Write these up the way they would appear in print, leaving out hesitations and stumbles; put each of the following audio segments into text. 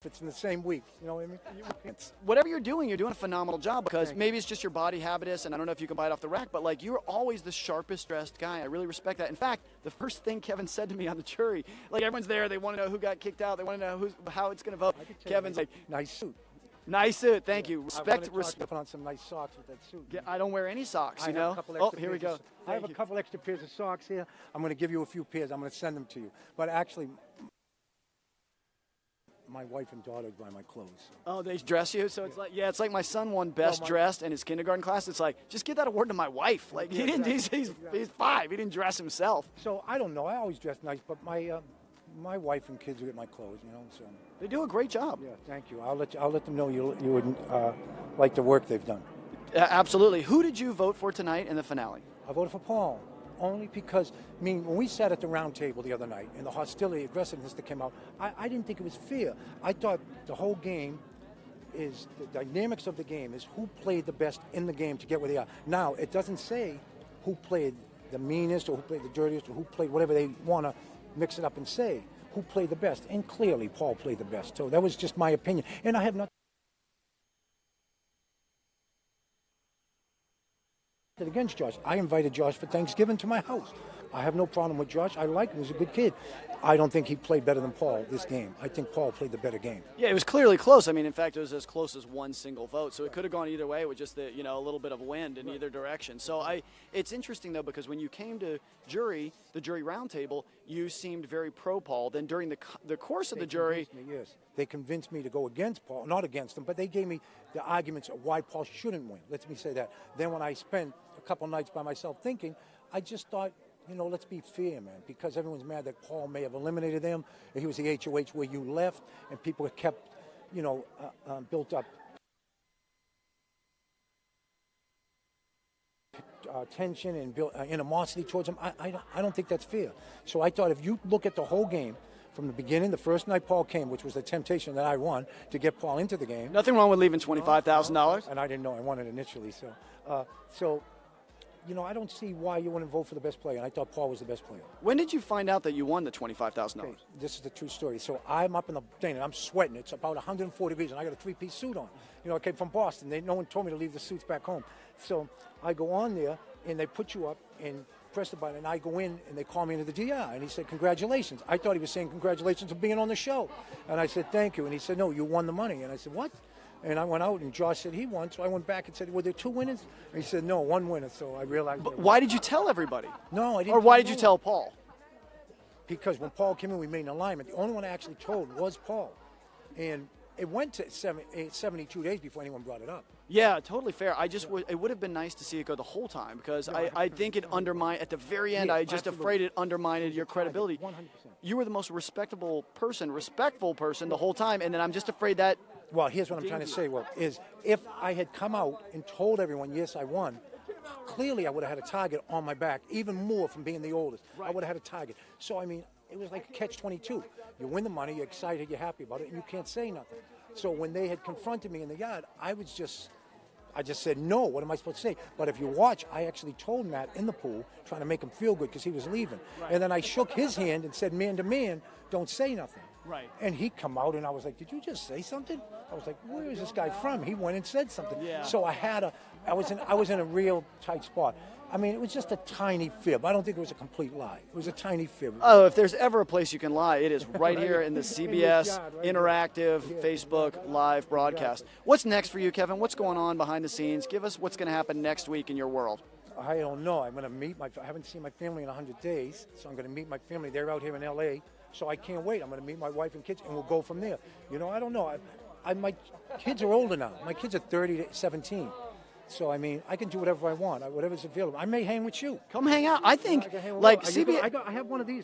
It's in the same week. You know what I mean? Whatever you're doing a phenomenal job because maybe it's just your body habitus, and I don't know if you can buy it off the rack, but like you're always the sharpest dressed guy. I really respect that. In fact, the first thing Kevin said to me on the jury, like everyone's there, they want to know who got kicked out, they want to know how it's going to vote. Kevin's like, nice suit. Nice suit, thank you. Respect. Put on some nice socks with that suit. Yeah, I don't wear any socks, you know. Oh, here we go. I have a couple extra pairs of socks here. I'm going to give you a few pairs. I'm going to send them to you. But actually, my wife and daughter buy my clothes. Oh, they dress you? So it's like, yeah, it's like my son won best dressed in his kindergarten class. It's like, just give that award to my wife. Like, he didn't, he's 5. He didn't dress himself. So I don't know. I always dress nice, but my wife and kids get my clothes, you know. So they do a great job. Yeah, thank you. I'll let them know you would like the work they've done. Absolutely. Who did you vote for tonight in the finale? I voted for Paul. Only because, I mean, when we sat at the round table the other night and the hostility, aggressiveness that came out, I didn't think it was fair. I thought the whole game is, the dynamics of the game is who played the best in the game to get where they are. Now, it doesn't say who played the meanest or who played the dirtiest or who played whatever they want to mix it up and say. Who played the best. And clearly, Paul played the best. So that was just my opinion. And I have nothing against Josh. I invited Josh for Thanksgiving to my house. I have no problem with Josh. I like him. He's a good kid. I don't think he played better than Paul this game. I think Paul played the better game. Yeah, it was clearly close. I mean, in fact, it was as close as one single vote. So it could have gone either way with just the, a little bit of wind in either direction. So it's interesting though, because when you came to the jury roundtable, you seemed very pro Paul. Then during the course of the jury, yes, they convinced me to go against Paul, not against him, but they gave me the arguments of why Paul shouldn't win. Let me say that. Then when I spent a couple nights by myself thinking, I just thought, let's be fair, man, because everyone's mad that Paul may have eliminated them. He was the HOH where you left, and people kept, built up tension and built animosity towards him. I don't think that's fair. So I thought if you look at the whole game, from the beginning, the first night Paul came, which was the temptation that I won to get Paul into the game. Nothing wrong with leaving $25,000. And I didn't know I won it initially. So, I don't see why you wouldn't vote for the best player. And I thought Paul was the best player. When did you find out that you won the $25,000? Okay, this is the true story. So I'm up in the thing, and I'm sweating. It's about 104 degrees, and I got a 3-piece suit on. I came from Boston. No one told me to leave the suits back home. So I go on there, and they put you up and press the button, and I go in, and they call me into the DR, and he said, congratulations. I thought he was saying congratulations for being on the show. And I said, thank you. And he said, no, you won the money. And I said, what? And I went out, and Josh said he won. So I went back and said, were there 2 winners? And he said, no, 1 winner. So I realized. But why did you tell everybody? No, I didn't. Or why did you tell Paul? Because when Paul came in, we made an alignment. The only one I actually told was Paul. And it went to 72 days before anyone brought it up. Yeah, totally fair. It would have been nice to see it go the whole time because I think it undermined, at the very end, I just afraid it undermined your credibility. 100%. You were the most respectful person the whole time, and then I'm just afraid that. Well, here's what I'm trying to say, is if I had come out and told everyone, yes, I won, clearly I would have had a target on my back, even more from being the oldest. Right. I would have had a target. So, I mean, it was like a catch-22. You win the money, you're excited, you're happy about it, and you can't say nothing. So when they had confronted me in the yard, I just said, no, what am I supposed to say? But if you watch, I actually told Matt in the pool, trying to make him feel good because he was leaving. Right. And then I shook his hand and said, man to man, don't say nothing. Right. And he come out, and I was like, did you just say something? I was like, where is this guy from? He went and said something. Yeah. So I was in a real tight spot. I mean, it was just a tiny fib. I don't think it was a complete lie. It was a tiny fib. Oh, if there's ever a place you can lie, it is right here in the CBS Interactive Facebook Live broadcast. What's next for you, Kevin? What's going on behind the scenes? Give us what's going to happen next week in your world. I don't know. I'm going to meet I haven't seen my family in 100 days, so I'm going to meet my family. They're out here in L.A., so I can't wait. I'm going to meet my wife and kids, and we'll go from there. I don't know. My kids are older now. My kids are 30 to 17. So, I mean, I can do whatever I want, whatever's available. I may hang with you. Come hang out. I think, like, CBS. I have one of these.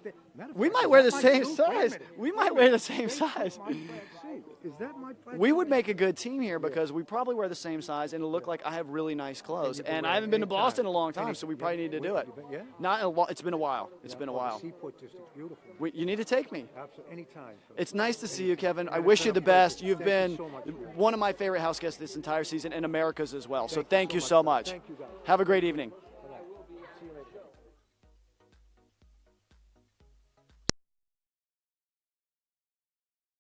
We might wear the same size. We might wear the same size. Is that my plan? We would make a good team here because we probably wear the same size, and it'll look like I have really nice clothes. And I haven't been to Boston in a long time, so we probably need to do it. Yeah? It's been a while. It's been a while. The Seaport District's beautiful. You need to take me. Absolutely. Anytime. It's nice to see you, Kevin. I wish you the best. You've been one of my favorite house guests this entire season, and America's as well. So thank you so much. Thank you, guys. Have a great evening.